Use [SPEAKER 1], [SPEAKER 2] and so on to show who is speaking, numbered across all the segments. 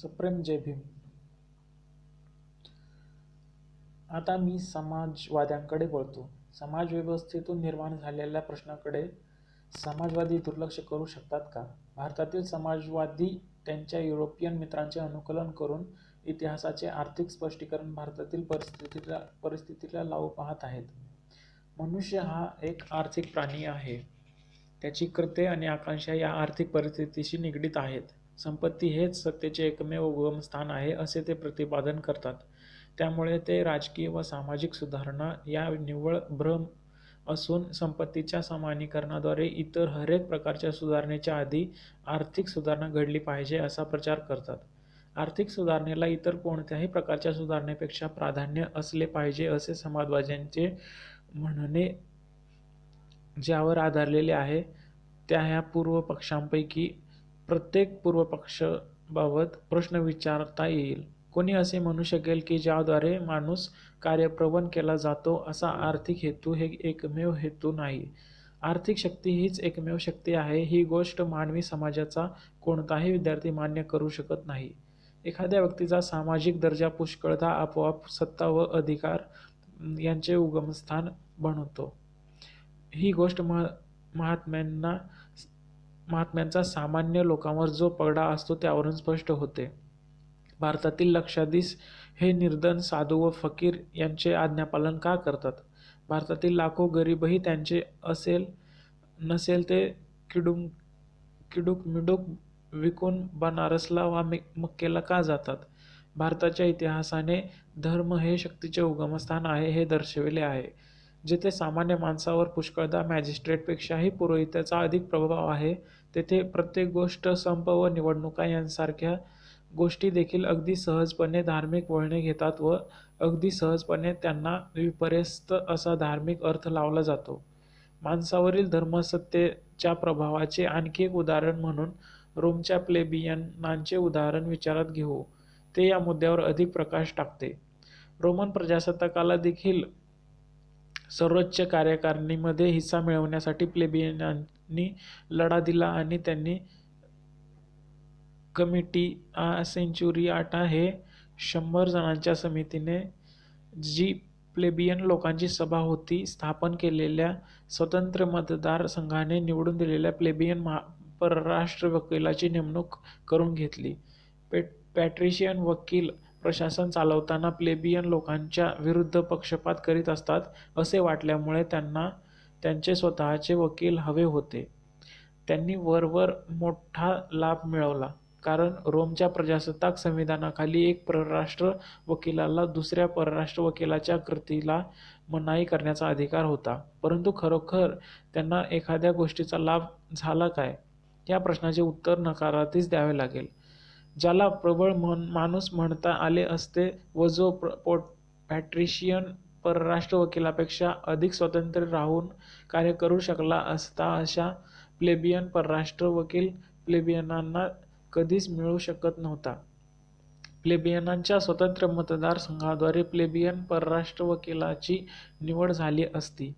[SPEAKER 1] सप्रेम जय भीम. आता मी समाजवाद्यांकडे वळतो. समाजव्यवस्थेतून निर्माण झालेल्या प्रश्नाकडे समाजवादी दुर्लक्ष करू शकतात का? भारतातील समाजवादी त्यांच्या युरोपियन मित्रांचे अनुकरण करून इतिहासाचे आर्थिक स्पष्टीकरण भारतातील परिस्थितीला लावू पाहत आहेत. मनुष्य हा एक आर्थिक प्राणी आहे. त्याची कृत्ये आणि आकांक्षा या आर्थिक परिस्थितीशी निगडीत आहेत. संपत्ती हेच सत्तेचे एकमेव उगमस्थान आहे असे ते प्रतिपादन करतात. त्यामुळे ते राजकीय व सामाजिक सुधारणा या निव्वळ भ्रम असून संपत्तीच्या समानीकरणाद्वारे इतर हरेक प्रकारच्या सुधारणेच्या आधी आर्थिक सुधारणा घडली पाहिजे असा प्रचार करतात. आर्थिक सुधारणेला इतर कोणत्याही प्रकारच्या सुधारणेपेक्षा प्राधान्य असले पाहिजे असे समाजवाद्यांचे म्हणणे ज्यावर आधारलेले आहे त्या ह्या पूर्व पक्षांपैकी प्रत्येक पूर्वपक्षाबाबत प्रश्न विचारता येईल. कोणी असे म्हणू शकेल की ज्याद्वारे माणूस कार्यप्रवण केला जातो असा आर्थिक हेतू हे एकमेव हेतू नाही. आर्थिक शक्ती हीच एकमेव शक्ती आहे ही गोष्ट मानवी समाजाचा कोणताही विद्यार्थी मान्य करू शकत नाही. एखाद्या व्यक्तीचा सामाजिक दर्जा पुष्कळदा आपोआप सत्ता व अधिकार यांचे उगमस्थान बनवतो. ही गोष्ट महात्म्यांचा सामान्य लोकांवर जो पगडा असतो त्यावरून स्पष्ट होते. भारतातील लक्षाधीश हे निर्धन साधू व फकीर यांचे आज्ञापालन का करतात? भारतातील लाखो गरीबही त्यांचे असेल नसेल ते किडूक मिडूक विकून बनारसला वा मक्केला का जातात? भारताच्या इतिहासाने धर्म हे शक्तीचे उगमस्थान आहे हे दर्शविले आहे. जेथे सामान्य माणसावर पुष्कळदा मॅजिस्ट्रेटपेक्षाही पुरोहिताचा अधिक प्रभाव आहे तेथे प्रत्येक गोष्ट संप व निवडणुका यांसारख्या गोष्टी देखील अगदी सहजपणे धार्मिक वळणे घेतात व अगदी सहजपणे त्यांना विपर्यस्त असा धार्मिक अर्थ लावला जातो. माणसावरील धर्मसत्तेच्या प्रभावाचे आणखी एक उदाहरण म्हणून रोमच्या प्लेबियनांचे उदाहरण विचारात घेऊ. ते या मुद्द्यावर अधिक प्रकाश टाकते. रोमन प्रजासत्ताकाला देखील सर्वोच्च कार्यकारिणीमध्ये हिस्सा मिळवण्यासाठी प्लेबियनांनी लढा दिला आणि त्यांनी कमिटिआ सेंचुरियाटा हे 100 जणांच्या समितीने जी प्लेबियन लोकांची सभा होती स्थापन केलेल्या स्वतंत्र मतदार संघाने निवडून दिलेल्या प्लेबियन परराष्ट्र वकिलाची नेमणूक करून घेतली. पॅट्रिशियन वकील प्रशासन चालवताना प्लेबियन लोकांच्या विरुद्ध पक्षपात करीत असतात असे वाटल्यामुळे त्यांना त्यांचे स्वतःचे वकील हवे होते. त्यांनी वरवर मोठा लाभ मिळवला कारण रोमच्या प्रजासत्ताक संविधानाखाली एक परराष्ट्र वकिलाला दुसऱ्या परराष्ट्र वकिलाच्या कृतीला मनाई करण्याचा अधिकार होता. परंतु खरोखर त्यांना एखाद्या गोष्टीचा लाभ झाला काय? या प्रश्नाचे उत्तर नकारार्थीच द्यावे लागेल. ज्याला प्रबळ माणूस म्हणता आले असते व जो पॅट्रिशियन परराष्ट्र वकिलापेक्षा अधिक स्वतंत्र राहून कार्य करू शकला असता अशा प्लेबियन परराष्ट्र वकील प्लेबियनांना कधीच मिळू शकत नव्हता. प्लेबियनांच्या स्वतंत्र मतदार संघाद्वारे प्लेबियन परराष्ट्र वकिलाची निवड झाली असती.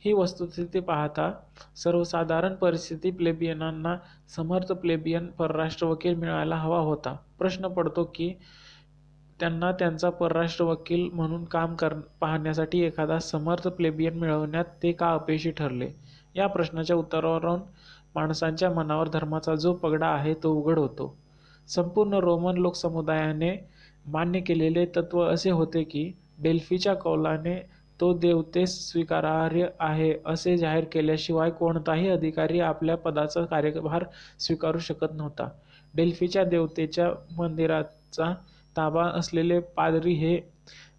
[SPEAKER 1] ही वस्तुस्थिती पाहता सर्वसाधारण परिस्थिती प्लेबियनांना समर्थ प्लेबियन परराष्ट्र वकील मिळायला हवा होता. प्रश्न पडतो की त्यांना त्यांचा परराष्ट्र वकील म्हणून काम पाहण्यासाठी एखादा समर्थ प्लेबियन मिळवण्यात ते का अपयशी ठरले? या प्रश्नाच्या उत्तरावरून माणसांच्या मनावर धर्माचा जो पगडा आहे तो उघड होतो. संपूर्ण रोमन लोकसमुदायाने मान्य केलेले तत्व असे होते की डेल्फीच्या कौलाने तो देवतेस स्वीकारार्ह आहे असे जाहीर केल्याशिवाय कोणताही अधिकारी आपल्या पदाचा कार्यभार स्वीकारू शकत नव्हता. डेल्फीच्या देवतेच्या मंदिराचा ताबा असलेले पादरी हे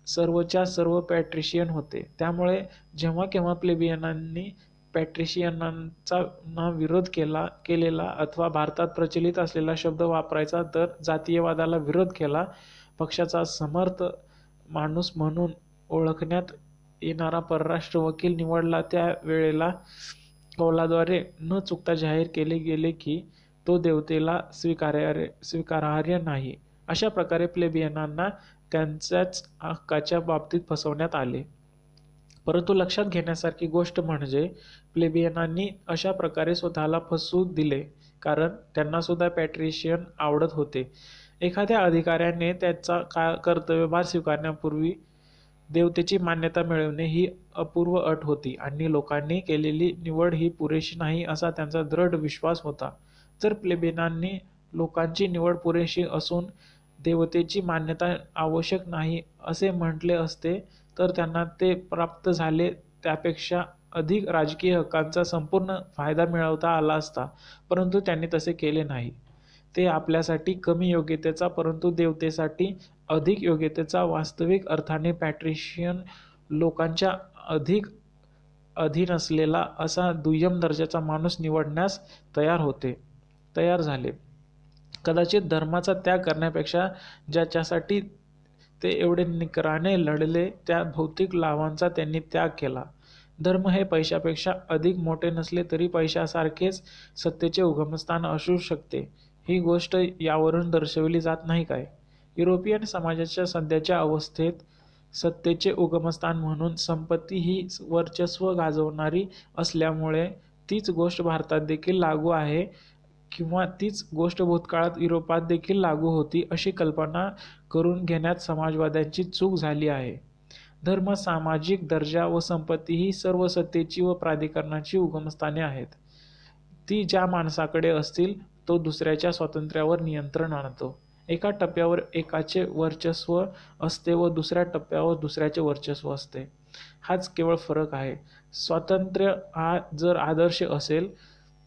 [SPEAKER 1] सर्वच्या सर्व पॅट्रिशियन होते. त्यामुळे जेव्हा केव्हा प्लेबियनांनी पॅट्रिशियनांचा विरोध केलेला अथवा भारतात प्रचलित असलेला शब्द वापरायचा तर जातीयवादाला विरोध केला, पक्षाचा समर्थ माणूस म्हणून ओळखण्यात येणारा परराष्ट्र वकील निवडला त्या वेळेला कौलाद्वारे न चुकता जाहीर केले गेले की तो देवतेला स्वीकारार्ह नाही. अशा प्रकारे प्लेबियनांना त्यांच्याच हक्काच्या बाबतीत फसवण्यात आले. परंतु लक्षात घेण्यासारखी गोष्ट म्हणजे प्लेबियनांनी अशा प्रकारे स्वतःला फसवू दिले कारण त्यांना सुद्धा पॅट्रिशियन आवडत होते एखाद्या अधिकाऱ्याने त्याचा कर्तव्यभार स्वीकारण्यापूर्वी देवतेची मान्यता मिळवणे ही अपूर्व अट होती आणि लोकांनी केलेली निवड ही पुरेशी नाही असा त्यांचा दृढ विश्वास होता. जर प्लेबेनांनी लोकांची निवड पुरेशी असून देवतेची मान्यता आवश्यक नाही असे म्हटले असते तर त्यांना ते प्राप्त झाले त्यापेक्षा अधिक राजकीय हक्कांचा संपूर्ण फायदा मिळवता आला असता, परंतु त्यांनी तसे केले नाही. ते आपल्यासाठी कमी योग्यतेचा परंतु देवतेसाठी अधिक योग्यतेचा वास्तविक अर्थाने पॅट्रिशियन लोकांच्या अधिक अधीन असलेला असा दुय्यम दर्जाचा माणूस निवडण्यास तयार झाले. कदाचित धर्माचा त्याग करण्यापेक्षा ज्याच्यासाठी ते एवढे निकराने लढले त्या भौतिक लाभांचा त्यांनी त्याग केला. धर्म हे पैशापेक्षा अधिक मोठे नसले तरी पैशासारखेच सत्तेचे उगमस्थान असू शकते, ही गोष्ट यावरून दर्शविली जात नाही काय? युरोपियन समाजाच्या सध्याच्या अवस्थेत सत्तेचे उगमस्थान म्हणून संपत्ती ही वर्चस्व गाजवणारी असल्यामुळे तीच गोष्ट भारतात देखील लागू आहे किंवा तीच गोष्ट भूतकाळात युरोपात देखील लागू होती अशी कल्पना करून घेण्यात समाजवाद्यांची चूक झाली आहे. धर्म, सामाजिक दर्जा व संपत्ती ही सर्व सत्तेची व प्राधिकरणाची उगमस्थाने आहेत. ती ज्या माणसाकडे असतील तो दुसऱ्याच्या स्वातंत्र्यावर नियंत्रण आणतो. एका टप्प्यावर एकाचे वर्चस्व असते व दुसऱ्या टप्प्यावर दुसऱ्याचे वर्चस्व असते. हाच केवळ फरक आहे. स्वातंत्र्य हा जर आदर्श असेल,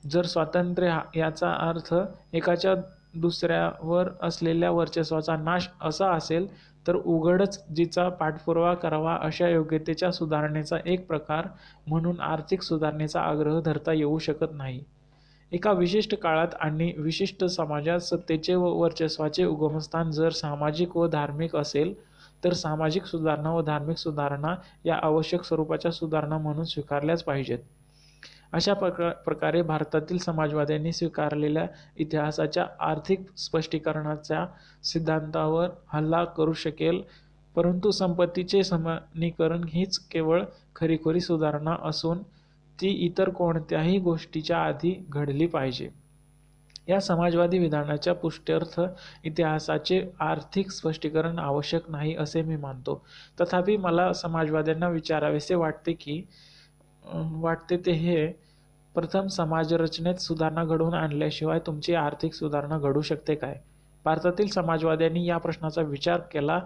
[SPEAKER 1] जर स्वातंत्र्य याचा अर्थ एकाच्या दुसऱ्यावर असलेल्या वर्चस्वाचा नाश असा असेल तर उघडच जिचा पाठपुरावा करावा अशा योग्यतेच्या सुधारणेचा एक प्रकार म्हणून आर्थिक सुधारणेचा आग्रह धरता येऊ शकत नाही. एका विशिष्ट काळात आणि विशिष्ट समाजात सत्तेचे व वर्चस्वाचे उगमस्थान जर सामाजिक व धार्मिक असेल तर सामाजिक सुधारणा व धार्मिक सुधारणा या आवश्यक स्वरूपाच्या सुधारणा म्हणून स्वीकारल्याच पाहिजेत. अशा प्रकारे भारतातील समाजवाद्यांनी स्वीकारलेल्या इतिहासाच्या आर्थिक स्पष्टीकरणाच्या सिद्धांतावर हल्ला करू शकेल, परंतु संपत्तीचे समानीकरण हीच केवळ खरीखुरी सुधारणा असून ती इतर कोणत्याही गोष्टीच्या आधी घडली पाहिजे. या समाजवादी विधानाच्या पुष्ट्यर्थ इतिहासाचे आर्थिक स्पष्टीकरण आवश्यक नाही असे मी मानतो. तथापि मला समाजवाद्यांना विचारावेसे वाटते ते हे, प्रथम समाजरचनेत सुधारणा घडवून आणल्याशिवाय तुमची आर्थिक सुधारणा घडू शकते काय? भारतातील समाजवाद्यांनी या प्रश्नाचा विचार केला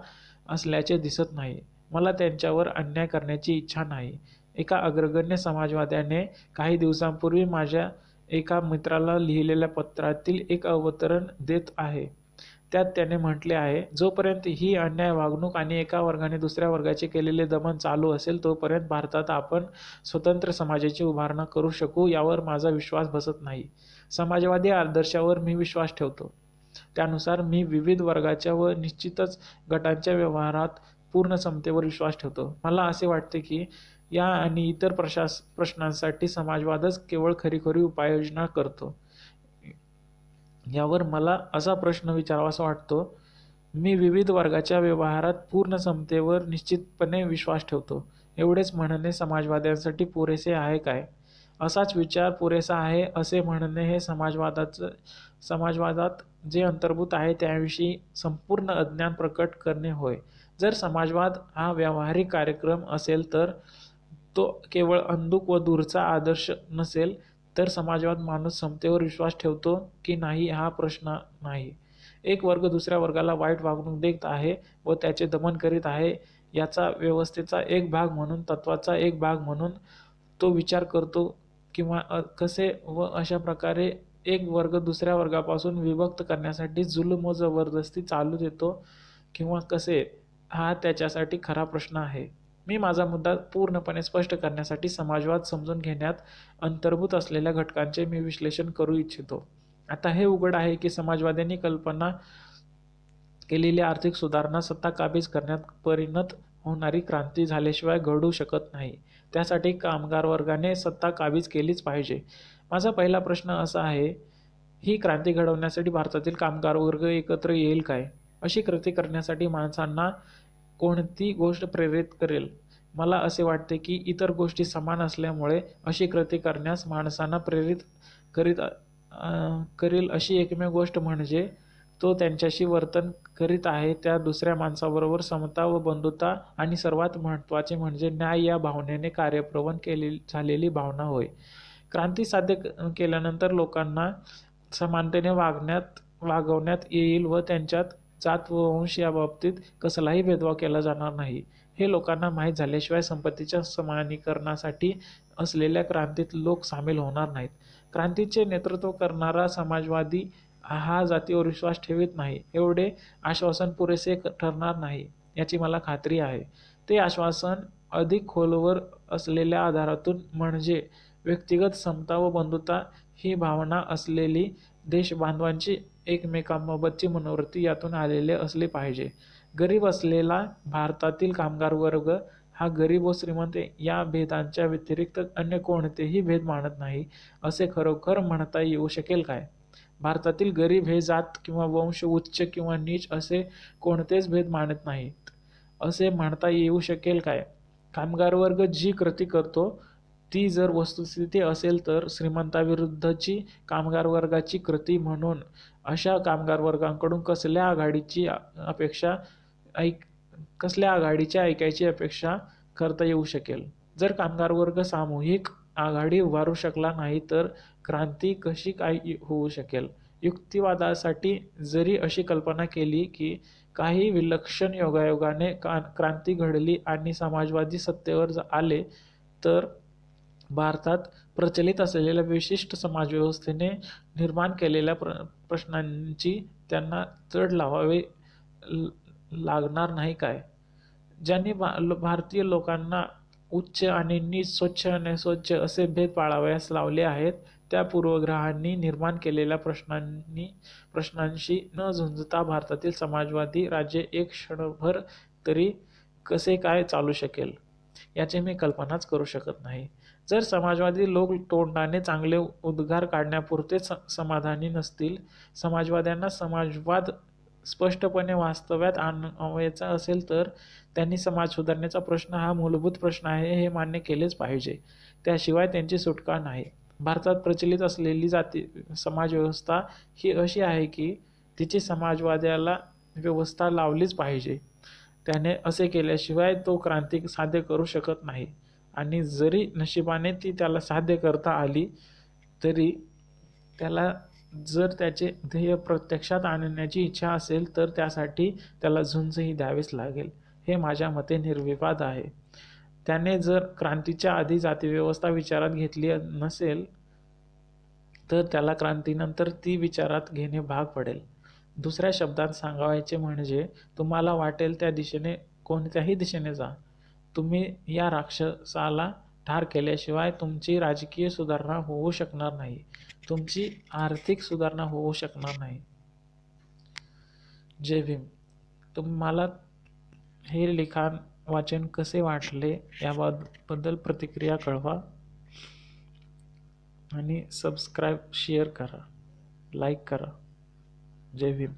[SPEAKER 1] असल्याचे दिसत नाही. मला त्यांच्यावर अन्याय करण्याची इच्छा नाही. एका अग्रगण्य समाजवाद्याने काही दिवसांपूर्वी माझ्या एका मित्राला लिहिलेल्या पत्रातील एक अवतरण देत आहे. त्यात त्याने म्हटले आहे, जोपर्यंत ही अन्याय वागणूक आणि एका वर्गाने दुसऱ्या वर्गाचे केलेले दमन चालू असेल तोपर्यंत भारतात आपण स्वतंत्र समाजाची उभारणा करू शकू यावर माझा विश्वास बसत नाही. समाजवादी आदर्शावर मी विश्वास ठेवतो. त्यानुसार मी विविध वर्गाच्या व निश्चितच गटांच्या व्यवहारात पूर्ण समतेवर विश्वास ठेवतो. मला असे वाटते की या आणि इतर प्रश्नांसाठी समाजवादच केवळ खरीखुरी उपाययोजना करतो. यावर मला असा प्रश्न विचारावासा वाटतो, मी विविध वर्गाच्या व्यवहारात पूर्ण समतेवर निश्चितपणे विश्वास ठेवतो. एवढेच म्हणणे समाजवाद्यांसाठी पुरेसे आहे काय? असाच विचार पुरेसा आहे असे म्हणणे हे समाजवादात जे अंतर्भूत आहे त्याविषयी संपूर्ण अज्ञान प्रकट करणे होय. जर समाजवाद हा व्यावहारिक कार्यक्रम असेल तर तो केवळ अंधुक व दूरचा आदर्श नसेल तर समाजवाद माणूस समतेवर विश्वास ठेवतो की नाही हा प्रश्न नाही. एक वर्ग दुसऱ्या वर्गाला वाईट वागणूक देत आहे व त्याचे दमन करीत आहे याचा व्यवस्थेचा एक भाग म्हणून, तत्वाचा एक भाग म्हणून तो विचार करतो किंवा कसे व अशा प्रकारे एक वर्ग दुसऱ्या वर्गापासून विभक्त करण्यासाठी जुलूम व जबरदस्ती चालू देतो किंवा कसे, हा त्याच्यासाठी खरा प्रश्न आहे. मी माझा मुद्दा पूर्णपणे स्पष्ट करण्यासाठी समाजवाद समजून घेण्यात अंतर्भूत असलेल्या घटकांचे मी विश्लेषण करू इच्छितो. आता हे उघड आहे की समाजवाद्यांनी कल्पना केलेली आर्थिक सुधारणा सत्ता काबीज करण्यात परिणत होणारी क्रांती झाल्याशिवाय घडू शकत नाही. त्यासाठी कामगार वर्गाने सत्ता काबीज केलीच पाहिजे. माझा पहिला प्रश्न असा आहे, ही क्रांती घडवण्यासाठी भारतातील कामगार वर्ग एकत्र येईल काय? अशी कृती करण्यासाठी माणसांना कोणती गोष्ट प्रेरित करेल? मला असे वाटते की इतर गोष्टी समान असल्यामुळे अशी कृती करण्यास माणसांना प्रेरित करेल अशी एकमेव गोष्ट म्हणजे तो त्यांच्याशी वर्तन करीत आहे त्या दुसऱ्या माणसाबरोबर समता व बंधुता आणि सर्वात महत्त्वाचे म्हणजे न्याय या भावनेने कार्यप्रवण झालेली भावना होय. क्रांती साध्य केल्यानंतर लोकांना समानतेने वागवण्यात येईल व त्यांच्यात जात व वंश याबाबतीत कसलाही भेदभाव केला जाणार नाही. हे लोकांना माहीत झाल्याशिवाय संपत्तीच्या समानीकरणासाठी असलेल्या क्रांतीत लोक सामील होणार नाहीत. क्रांतीचे नेतृत्व करणारा समाजवादी हा जातीवर विश्वास ठेवीत नाही एवढे आश्वासन पुरेसे ठरणार नाही याची मला खात्री आहे. ते आश्वासन अधिक खोलवर असलेल्या आधारातून म्हणजे व्यक्तिगत समता व बंधुता ही भावना असलेली देशबांधवांची एकमेकांबाबतची मनोवृत्ती यातून आलेले असले पाहिजे. गरीब असलेला भारतातील कामगार वर्ग हा गरीब व श्रीमंत या भेदांच्या व्यतिरिक्त अन्य कोणतेही भेद मानत नाही असे खरोखर म्हणता येऊ शकेल काय? भारतातील गरीब हे जात किंवा वंश उच्च किंवा नीच असे कोणतेच भेद मानत नाहीत असे म्हणता येऊ शकेल काय? कामगार वर्ग जी कृती करतो ती जर वस्तुस्थिती असेल तर श्रीमंताविरुद्धची कामगार वर्गाची कृती म्हणून अशा कामगार वर्गांकडून कसल्या आघाडीच्या ऐकायची अपेक्षा करता येऊ शकेल? जर कामगार वर्ग सामूहिक आघाडी उभारू शकला नाही तर क्रांती कशी काय होऊ शकेल? युक्तिवादासाठी जरी अशी कल्पना केली की काही विलक्षण योगायोगाने क्रांती घडली आणि समाजवादी सत्तेवर आले तर भारतात प्रचलित असलेल्या विशिष्ट समाजव्यवस्थेने निर्माण केलेल्या प्रश्नांची त्यांना तड लावावे लागणार नाही काय? ज्यांनी भारतीय लोकांना उच्च आणि नीच, स्वच्छ आणि अस्वच्छ असे भेद पाळावयास लावले आहेत त्या पूर्वग्रहांनी निर्माण केलेल्या प्रश्नांशी न झुंजता भारतातील समाजवादी राज्य एक क्षणभर तरी कसे काय चालू शकेल याची मी कल्पनाच करू शकत नाही. जर समाजवादी लोक तोंडाने चांगले उद्गार काढण्यापुरतेच समाधानी नसतील, समाजवाद्यांना समाजवाद स्पष्टपणे वास्तव्यात आणायचा असेल तर त्यांनी समाज सुधारण्याचा प्रश्न हा मूलभूत प्रश्न आहे हे मान्य केलेच पाहिजे. त्याशिवाय त्यांची सुटका नाही. भारतात प्रचलित असलेली समाजव्यवस्था ही अशी आहे की तिची समाजवाद्याला व्यवस्था लावलीच पाहिजे. त्याने असे केल्याशिवाय तो क्रांती साध्य करू शकत नाही आणि जरी नशिबाने ती त्याला साध्य करता आली तरी त्याला जर त्याचे ध्येय प्रत्यक्षात आणण्याची इच्छा असेल तर त्यासाठी त्याला झुंजही द्यावीच लागेल हे माझ्या मते निर्विवाद आहे. त्याने जर क्रांतीच्या आधी जातीव्यवस्था विचारात घेतली नसेल तर त्याला क्रांतीनंतर ती विचारात घेणे भाग पडेल. दुसऱ्या शब्दात सांगायचे म्हणजे तुम्हाला वाटेल त्या दिशेने कोणत्याही दिशेने जा. तुम्ही या राक्षसाला ठार केल्याशिवाय तुमची राजकीय सुधारणा होऊ शकणार नाही, तुमची आर्थिक सुधारणा होऊ शकणार नाही. जय भीम. तुम्हाला हे लिखाण वाचन कसे वाटले याबद्दल प्रतिक्रिया कळवा आणि सबस्क्राईब, शेअर करा, लाईक करा. जय भीम.